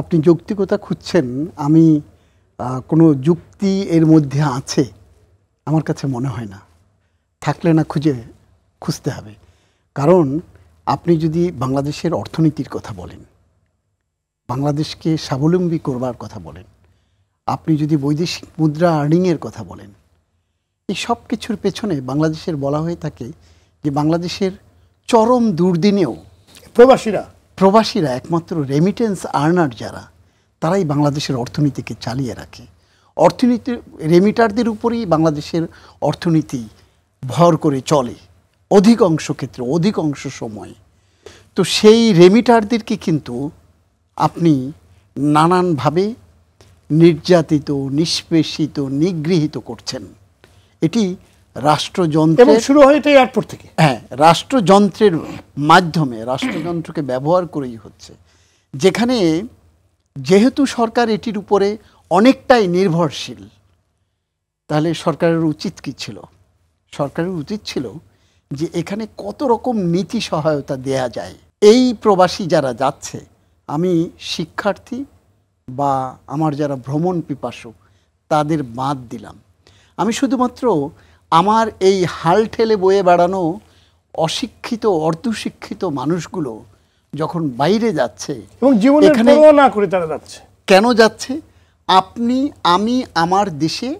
আপনি যৌক্তিকতা খুঁজছেন, আমি কোনো যুক্তি এর মধ্যে আছে আমার কাছে মনে হয় না। থাকলে না খুঁজতে হবে। কারণ আপনি যদি বাংলাদেশের অর্থনীতির কথা বলেন, বাংলাদেশকে স্বাবলম্বী করবার কথা বলেন, আপনি যদি বৈদেশিক মুদ্রা আর্নিংয়ের কথা বলেন, এই সব কিছুর পেছনে বাংলাদেশের বলা হয়ে থাকে যে বাংলাদেশের চরম দুর্দিনেও প্রবাসীরা একমাত্র রেমিটেন্স আর্নার যারা, তারাই বাংলাদেশের অর্থনীতিকে চালিয়ে রাখে। অর্থনীতি রেমিটারদের উপরেই বাংলাদেশের অর্থনীতি ভর করে চলে অধিকাংশ ক্ষেত্রে, অধিকাংশ সময়। তো সেই রেমিটারদেরকে কিন্তু আপনি নানানভাবে নির্যাতিত, নিষ্পেষিত, নিগৃহীত করছেন। এটি রাষ্ট্রযন্ত্রের শুরু হয় এটা এয়ারপোর্ট থেকে। হ্যাঁ, রাষ্ট্রযন্ত্রের মাধ্যমে, রাষ্ট্রযন্ত্রকে ব্যবহার করেই হচ্ছে। যেখানে যেহেতু সরকার এটির উপরে অনেকটাই নির্ভরশীল, তাহলে সরকারের উচিত কি ছিল? সরকারের উচিত ছিল যে এখানে কত রকম নীতি সহায়তা দেয়া যায়। এই প্রবাসী যারা যাচ্ছে, আমি শিক্ষার্থী বা আমার যারা ভ্রমণ পিপাসু তাদের বাদ দিলাম। আমি শুধুমাত্র আমার এই হাল ঠেলে বয়ে বেড়ানো অশিক্ষিত, অর্ধশিক্ষিত মানুষগুলো যখন বাইরে যাচ্ছে এবং জীবনের পরোয়া না করে তারা যাচ্ছে, কেন যাচ্ছে? আমি আমার দেশে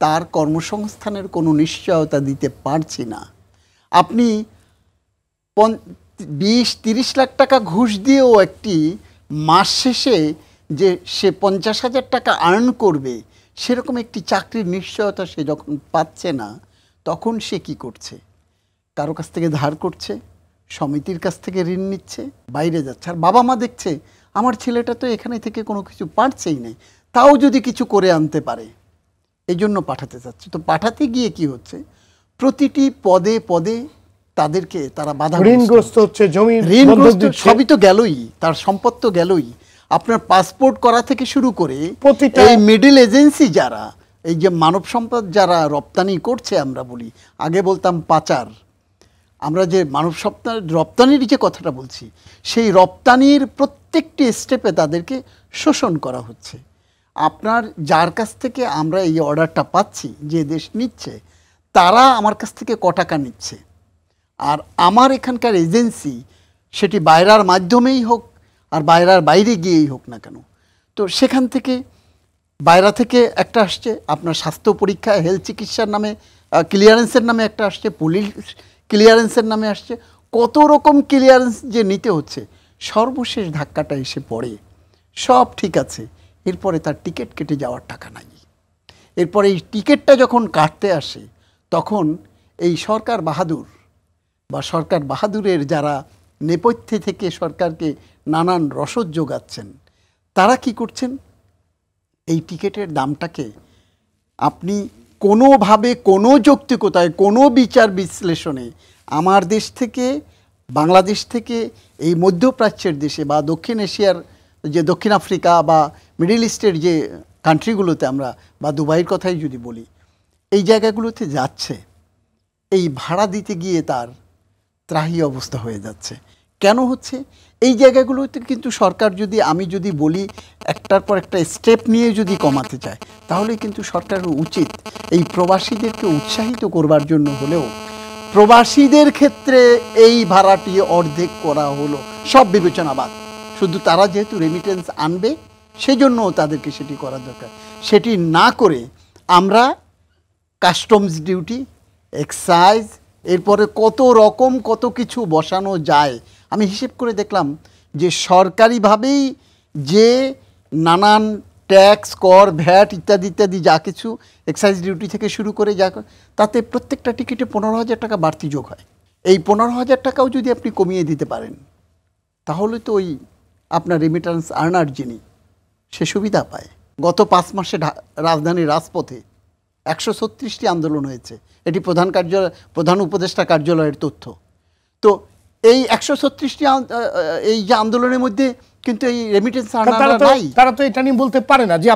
তার কর্মসংস্থানের কোনো নিশ্চয়তা দিতে পারছি না। আপনি 20-30 লাখ টাকা ঘুষ দিয়েও একটি মাস শেষে যে সে 50,000 টাকা আর্ন করবে, সেরকম একটি চাকরির নিশ্চয়তা সে যখন পাচ্ছে না, তখন সে কি করছে? কারো কাছ থেকে ধার করছে, সমিতির কাছ থেকে ঋণ নিচ্ছে, বাইরে যাচ্ছে। আর বাবা মা দেখছে আমার ছেলেটা তো এখানে থেকে কোনো কিছু পারছেই না, তাও যদি কিছু করে আনতে পারে, এই জন্য পাঠাতে চাচ্ছে। তো পাঠাতে গিয়ে কি হচ্ছে? প্রতিটি পদে পদে তাদেরকে তারা বাধা, ঋণগ্রস্ত হচ্ছে, জমি ঋণগ্রস্ত, সবই তো গেলই, তার সম্পদ তো গেলই। আপনার পাসপোর্ট করা থেকে শুরু করে এই মিডল এজেন্সি যারা, এই যে মানব সম্পদ যারা রপ্তানি করছে, আমরা বলি, আগে বলতাম পাচার, আমরা যে মানব সম্পদ রপ্তানির যে কথাটা বলছি, সেই রপ্তানির প্রত্যেকটি স্টেপে তাদেরকে শোষণ করা হচ্ছে। আপনার যার কাছ থেকে আমরা এই অর্ডারটা পাচ্ছি, যে দেশ নিচ্ছে, তারা আমার কাছ থেকে ক টাকা নিচ্ছে, আর আমার এখানকার এজেন্সি, সেটি বাইরার মাধ্যমেই হোক আর বাইরার বাইরে গিয়েই হোক না কেন, তো সেখান থেকে বাইরা থেকে একটা আসছে, আপনার স্বাস্থ্য পরীক্ষা, হেলথ চিকিৎসার নামে ক্লিয়ারেন্সের নামে একটা আসছে, পুলিশ ক্লিয়ারেন্সের নামে আসছে, কত রকম ক্লিয়ারেন্স যে নিতে হচ্ছে। সর্বশেষ ধাক্কাটা এসে পড়ে, সব ঠিক আছে, এরপরে তার টিকিট কেটে যাওয়ার টাকা নাই। এরপরে এই টিকিটটা যখন কাটতে আসে, তখন এই সরকার বাহাদুর বা সরকার বাহাদুরের যারা নেপথ্যে থেকে সরকারকে নানান রসদ যোগাচ্ছেন, তারা কি করছেন? এই টিকিটের দামটাকে আপনি কোনোভাবে, কোনো যৌক্তিকতায়, কোনো বিচার বিশ্লেষণে আমার দেশ থেকে, বাংলাদেশ থেকে এই মধ্যপ্রাচ্যের দেশে বা দক্ষিণ এশিয়ার যে দক্ষিণ আফ্রিকা বা মিডল ইস্টের যে কান্ট্রিগুলোতে আমরা, বা দুবাইয়ের কথাই যদি বলি, এই জায়গাগুলোতে যাচ্ছে, এই ভাড়া দিতে গিয়ে তার ত্রাহি অবস্থা হয়ে যাচ্ছে। কেন হচ্ছে? এই জায়গাগুলোতে কিন্তু সরকার যদি, আমি যদি বলি, একটার পর একটা স্টেপ নিয়ে যদি কমাতে চায়, তাহলে কিন্তু সরকারের উচিত এই প্রবাসীদেরকে উৎসাহিত করবার জন্য হলেও প্রবাসীদের ক্ষেত্রে এই ভাড়াটি অর্ধেক করা হলো, সব বিবেচনা বাদ। শুধু তারা যেহেতু রেমিটেন্স আনবে, সেজন্য তাদেরকে সেটি করা দরকার। সেটি না করে আমরা কাস্টমস ডিউটি, এক্সাইজ, এরপরে কত রকম কত কিছু বসানো যায়। আমি হিসেব করে দেখলাম যে সরকারিভাবেই যে নানান ট্যাক্স, কর, ভ্যাট ইত্যাদি ইত্যাদি যা কিছু, এক্সাইজ ডিউটি থেকে শুরু করে যা, তাতে প্রত্যেকটা টিকিটে 15,000 টাকা বাড়তি যোগ হয়। এই 15,000 টাকাও যদি আপনি কমিয়ে দিতে পারেন, তাহলে তো ওই আপনার রেমিটেন্স আর্নার যিনি, সে সুবিধা পায়। গত 5 মাসে রাজধানীর রাজপথে 136টি আন্দোলন হয়েছে। এটি প্রধান উপদেষ্টা কার্যালয়ের তথ্য। তো এই 136টি এই যে আন্দোলনের মধ্যে কিন্তু এই রেমিটেন্স আর্নাররা নাই। তারা তো এটা নিয়ে বলতে পারে না যে